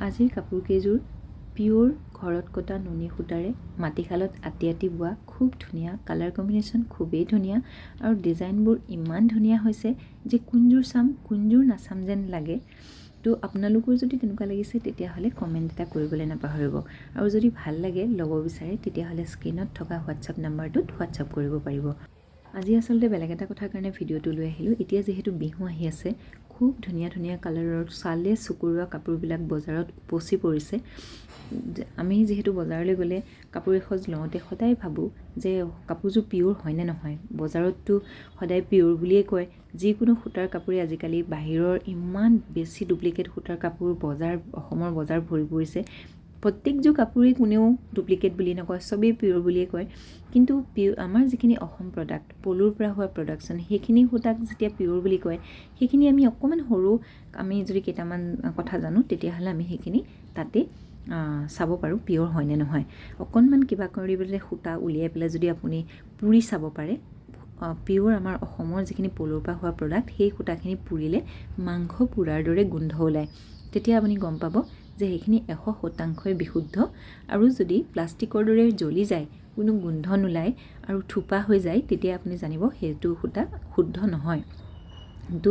আজিৰ কাপোৰকেইযোৰ পিয়ৰ ঘৰত কটা নুনি সূতাৰে মাটিশালত আতি আতি বোৱা খুব ধুনীয়া কালাৰ কম্বিনেশ্যন খুবেই ধুনীয়া আৰু ডিজাইনবোৰ ইমান ধুনীয়া হৈছে যে কোনযোৰ চাম কোনযোৰ নাচাম যেন লাগে তো আপোনালোকৰ যদি তেনেকুৱা লাগিছে তেতিয়াহ'লে কমেণ্ট এটা কৰিবলৈ নাপাহৰিব আৰু যদি ভাল লাগে ল'ব বিচাৰে তেতিয়াহ'লে স্ক্ৰীনত থকা হোৱাটছআপ নাম্বাৰটোত হোৱাটছআপ কৰিব পাৰিব আজি আচলতে বেলেগ এটা কথাৰ কাৰণে ভিডিঅ'টো লৈ আহিলোঁ এতিয়া যিহেতু বিহু আহি আছে খুব ধুনীয়া ধুনীয়া কালাৰৰ চালে চকুৰোৱা কাপোৰবিলাক বজাৰত উপচি পৰিছে আমি যেহেতু বজাৰলৈ গ'লে কাপোৰ এখোজ লওঁতে সদায় ভাবোঁ যে কাপোৰযোৰ পিয়ৰ হয়নে নহয় বজাৰততো সদায় পিয়ৰ বুলিয়েই কয় যিকোনো সূতাৰ কাপোৰে আজিকালি বাহিৰৰ ইমান বেছি ডুপ্লিকেট সূতাৰ কাপোৰ অসমৰ বজাৰ ভৰি পৰিছে প্ৰত্যেকযোৰ কাপোৰেই কোনেও ডুপ্লিকেট বুলি নকয় চবেই পিয়ৰ বুলিয়ে কয় কিন্তু আমাৰ যিখিনি অসম প্ৰডাক্ট পলুৰ পৰা হোৱা প্ৰডাকশ্যন সেইখিনি সূতাক যেতিয়া পিয়ৰ বুলি কয় সেইখিনি আমি অকণমান সৰু আমি যদি কেইটামান কথা জানো তেতিয়াহ'লে আমি সেইখিনি তাতে চাব পাৰোঁ পিয়ৰ হয়নে নহয় অকণমান কিবা কৰি পেলাই সূতা উলিয়াই পেলাই যদি আপুনি পুৰি চাব পাৰে পিয়ৰ আমাৰ অসমৰ যিখিনি পলুৰ পৰা হোৱা প্ৰডাক্ট সেই সূতাখিনি পুৰিলে মাংস পুৰাৰ দৰে গোন্ধ ওলায় তেতিয়া আপুনি গম পাব যে সেইখিনি 100% বিশুদ্ধ আৰু যদি প্লাষ্টিকৰ দৰে জ্বলি যায় কোনো গোন্ধ নোলায় আৰু থোপা হৈ যায় তেতিয়া আপুনি জানিব সেইটো সূতা শুদ্ধ নহয় কিন্তু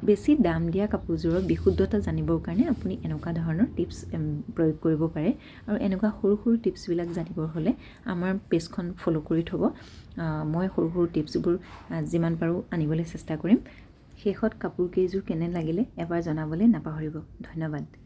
বেছি দাম দিয়া কাপোৰযোৰৰ বিশুদ্ধতা জানিবৰ কাৰণে আপুনি এনেকুৱা ধৰণৰ টিপছ প্ৰয়োগ কৰিব পাৰে আৰু এনেকুৱা সৰু সৰু টিপছবিলাক জানিবৰ হ'লে আমাৰ পেজখন ফ'ল' কৰি থ'ব মই সৰু সৰু টিপছবোৰ যিমান পাৰোঁ আনিবলৈ চেষ্টা কৰিম শেষত কাপোৰকেইযোৰ কেনে লাগিলে এবাৰ জনাবলৈ নাপাহৰিব ধন্যবাদ